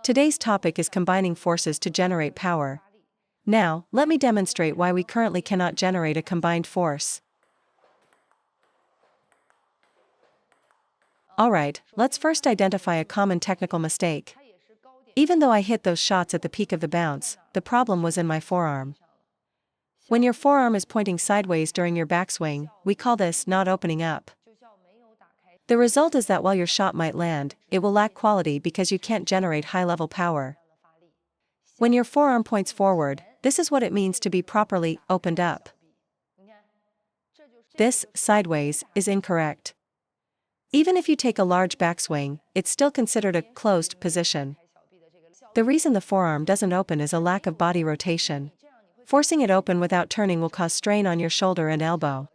Today's topic is combining forces to generate power. Now, let me demonstrate why we currently cannot generate a combined force. Alright, let's first identify a common technical mistake. Even though I hit those shots at the peak of the bounce, the problem was in my forearm. When your forearm is pointing sideways during your backswing, we call this not opening up. The result is that while your shot might land, it will lack quality because you can't generate high-level power. When your forearm points forward, this is what it means to be properly opened up. This, sideways, is incorrect. Even if you take a large backswing, it's still considered a closed position. The reason the forearm doesn't open is a lack of body rotation. Forcing it open without turning will cause strain on your shoulder and elbow.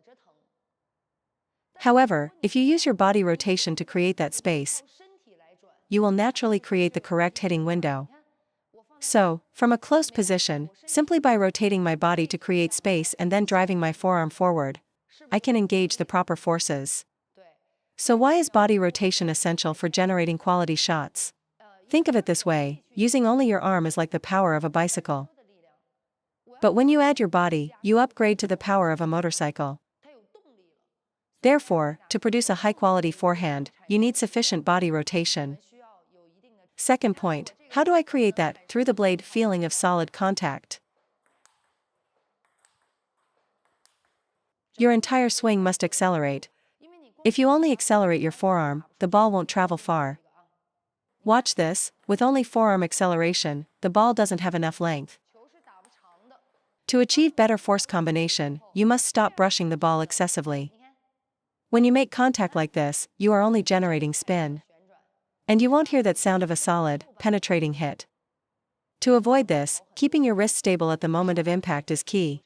However, if you use your body rotation to create that space, you will naturally create the correct hitting window. So, from a closed position, simply by rotating my body to create space and then driving my forearm forward, I can engage the proper forces. So why is body rotation essential for generating quality shots? Think of it this way, using only your arm is like the power of a bicycle. But when you add your body, you upgrade to the power of a motorcycle. Therefore, to produce a high-quality forehand, you need sufficient body rotation. Second point, how do I create that through the blade feeling of solid contact? Your entire swing must accelerate. If you only accelerate your forearm, the ball won't travel far. Watch this, with only forearm acceleration, the ball doesn't have enough length. To achieve better force combination, you must stop brushing the ball excessively. When you make contact like this, you are only generating spin. And you won't hear that sound of a solid, penetrating hit. To avoid this, keeping your wrist stable at the moment of impact is key.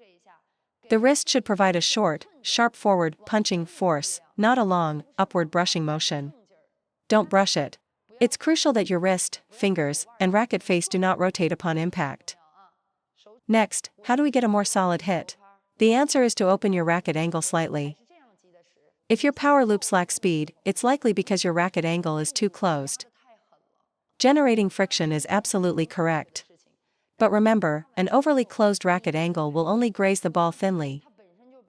The wrist should provide a short, sharp forward, punching force, not a long, upward brushing motion. Don't brush it. It's crucial that your wrist, fingers, and racket face do not rotate upon impact. Next, how do we get a more solid hit? The answer is to open your racket angle slightly. If your power loops lack speed, it's likely because your racket angle is too closed. Generating friction is absolutely correct. But remember, an overly closed racket angle will only graze the ball thinly,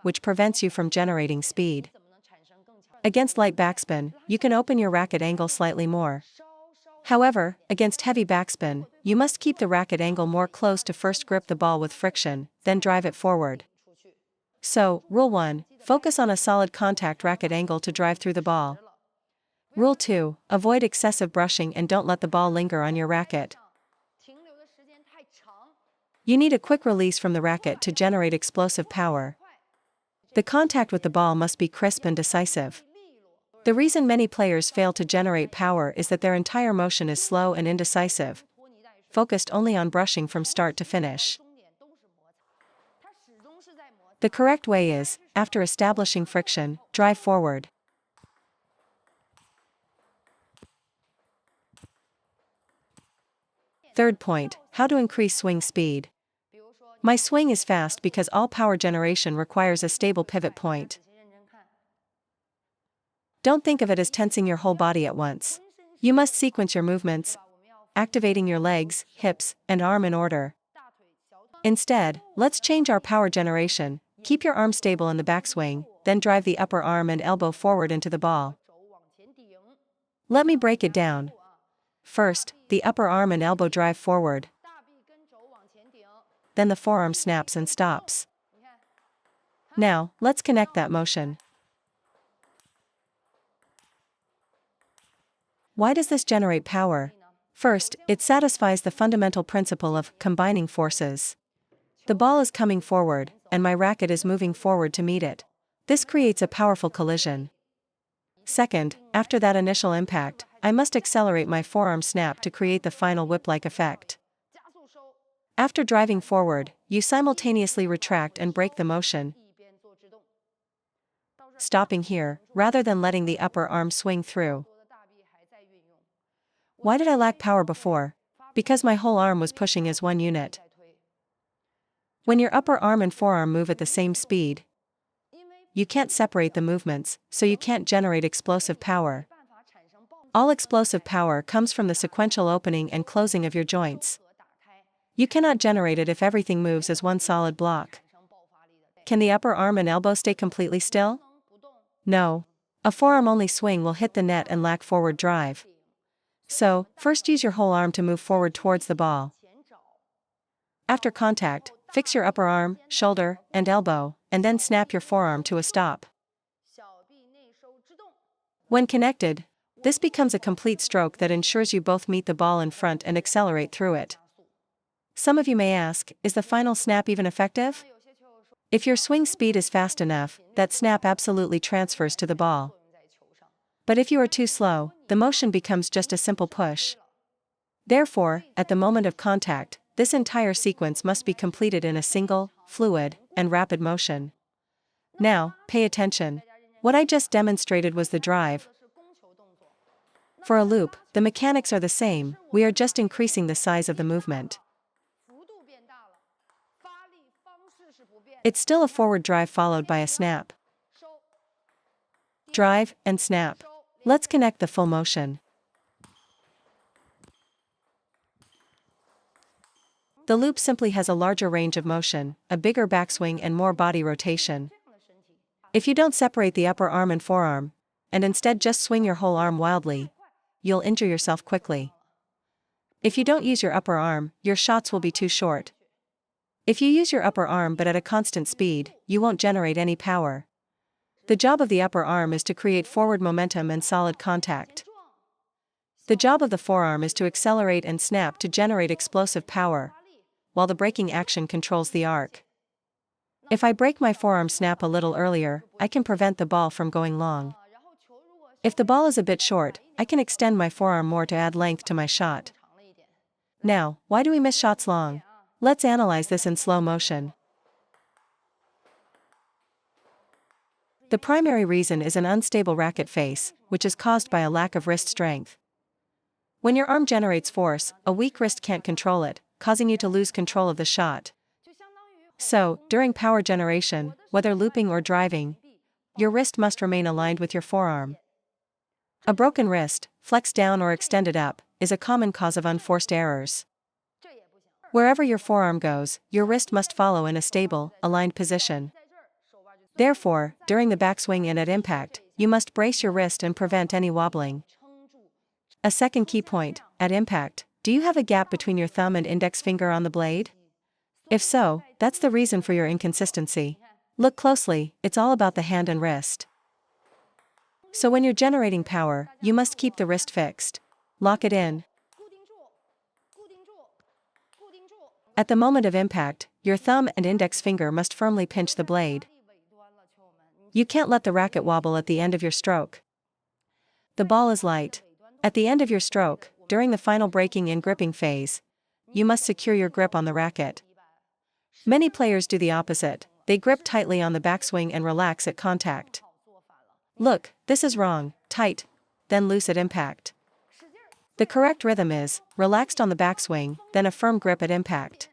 which prevents you from generating speed. Against light backspin, you can open your racket angle slightly more. However, against heavy backspin, you must keep the racket angle more close to first grip the ball with friction, then drive it forward. So, Rule 1, focus on a solid contact racket angle to drive through the ball. Rule 2, avoid excessive brushing and don't let the ball linger on your racket. You need a quick release from the racket to generate explosive power. The contact with the ball must be crisp and decisive. The reason many players fail to generate power is that their entire motion is slow and indecisive, focused only on brushing from start to finish. The correct way is, after establishing friction, drive forward. Third point, how to increase swing speed. My swing is fast because all power generation requires a stable pivot point. Don't think of it as tensing your whole body at once. You must sequence your movements, activating your legs, hips, and arm in order. Instead, let's change our power generation. Keep your arm stable in the backswing, then drive the upper arm and elbow forward into the ball. Let me break it down. First, the upper arm and elbow drive forward. Then the forearm snaps and stops. Now, let's connect that motion. Why does this generate power? First, it satisfies the fundamental principle of combining forces. The ball is coming forward, and my racket is moving forward to meet it. This creates a powerful collision. Second, after that initial impact, I must accelerate my forearm snap to create the final whip-like effect. After driving forward, you simultaneously retract and break the motion, stopping here, rather than letting the upper arm swing through. Why did I lack power before? Because my whole arm was pushing as one unit. When your upper arm and forearm move at the same speed, you can't separate the movements, so you can't generate explosive power. All explosive power comes from the sequential opening and closing of your joints. You cannot generate it if everything moves as one solid block. Can the upper arm and elbow stay completely still? No. A forearm-only swing will hit the net and lack forward drive. So, first use your whole arm to move forward towards the ball. After contact, fix your upper arm, shoulder, and elbow, and then snap your forearm to a stop. When connected, this becomes a complete stroke that ensures you both meet the ball in front and accelerate through it. Some of you may ask, is the final snap even effective? If your swing speed is fast enough, that snap absolutely transfers to the ball. But if you are too slow, the motion becomes just a simple push. Therefore, at the moment of contact, this entire sequence must be completed in a single, fluid, and rapid motion. Now, pay attention. What I just demonstrated was the drive. For a loop, the mechanics are the same, we are just increasing the size of the movement. It's still a forward drive followed by a snap. Drive and snap. Let's connect the full motion. The loop simply has a larger range of motion, a bigger backswing and more body rotation. If you don't separate the upper arm and forearm, and instead just swing your whole arm wildly, you'll injure yourself quickly. If you don't use your upper arm, your shots will be too short. If you use your upper arm but at a constant speed, you won't generate any power. The job of the upper arm is to create forward momentum and solid contact. The job of the forearm is to accelerate and snap to generate explosive power, while the braking action controls the arc. If I break my forearm snap a little earlier, I can prevent the ball from going long. If the ball is a bit short, I can extend my forearm more to add length to my shot. Now, why do we miss shots long? Let's analyze this in slow motion. The primary reason is an unstable racket face, which is caused by a lack of wrist strength. When your arm generates force, a weak wrist can't control it, causing you to lose control of the shot. So, during power generation, whether looping or driving, your wrist must remain aligned with your forearm. A broken wrist, flexed down or extended up, is a common cause of unforced errors. Wherever your forearm goes, your wrist must follow in a stable, aligned position. Therefore, during the backswing and at impact, you must brace your wrist and prevent any wobbling. A second key point, at impact, do you have a gap between your thumb and index finger on the blade? If so, that's the reason for your inconsistency. Look closely, it's all about the hand and wrist. So when you're generating power, you must keep the wrist fixed. Lock it in. At the moment of impact, your thumb and index finger must firmly pinch the blade. You can't let the racket wobble at the end of your stroke. The ball is light. At the end of your stroke, during the final braking and gripping phase, you must secure your grip on the racket. Many players do the opposite, they grip tightly on the backswing and relax at contact. Look, this is wrong, tight, then loose at impact. The correct rhythm is, relaxed on the backswing, then a firm grip at impact.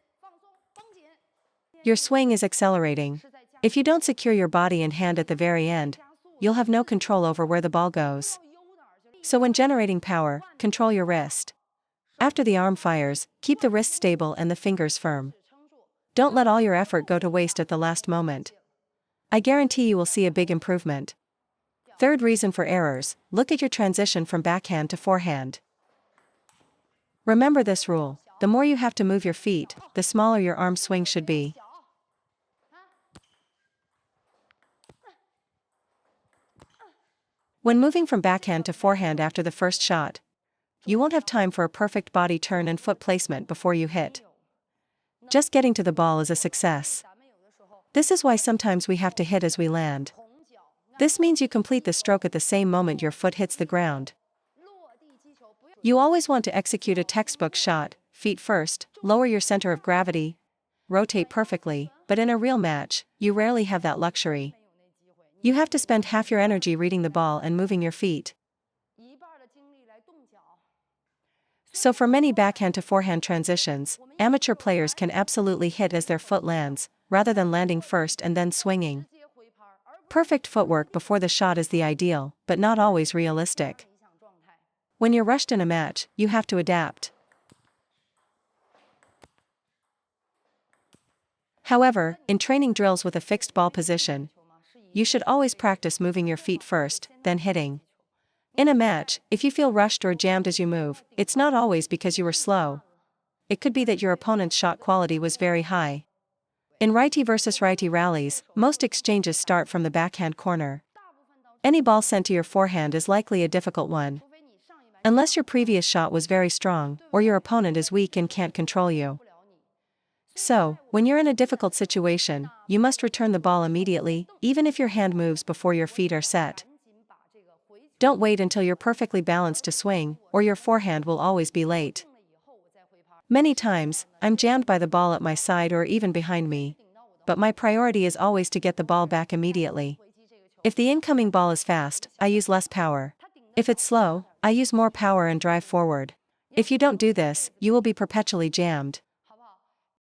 Your swing is accelerating. If you don't secure your body and hand at the very end, you'll have no control over where the ball goes. So when generating power, control your wrist. After the arm fires, keep the wrist stable and the fingers firm. Don't let all your effort go to waste at the last moment. I guarantee you will see a big improvement. Third reason for errors, look at your transition from backhand to forehand. Remember this rule, the more you have to move your feet, the smaller your arm swing should be. When moving from backhand to forehand after the first shot, you won't have time for a perfect body turn and foot placement before you hit. Just getting to the ball is a success. This is why sometimes we have to hit as we land. This means you complete the stroke at the same moment your foot hits the ground. You always want to execute a textbook shot, feet first, lower your center of gravity, rotate perfectly, but in a real match, you rarely have that luxury. You have to spend half your energy reading the ball and moving your feet. So for many backhand to forehand transitions, amateur players can absolutely hit as their foot lands, rather than landing first and then swinging. Perfect footwork before the shot is the ideal, but not always realistic. When you're rushed in a match, you have to adapt. However, in training drills with a fixed ball position, you should always practice moving your feet first, then hitting. In a match, if you feel rushed or jammed as you move, it's not always because you were slow. It could be that your opponent's shot quality was very high. In righty versus righty rallies, most exchanges start from the backhand corner. Any ball sent to your forehand is likely a difficult one, unless your previous shot was very strong, or your opponent is weak and can't control you. So, when you're in a difficult situation, you must return the ball immediately, even if your hand moves before your feet are set. Don't wait until you're perfectly balanced to swing, or your forehand will always be late. Many times, I'm jammed by the ball at my side or even behind me, but my priority is always to get the ball back immediately. If the incoming ball is fast, I use less power. If it's slow, I use more power and drive forward. If you don't do this, you will be perpetually jammed.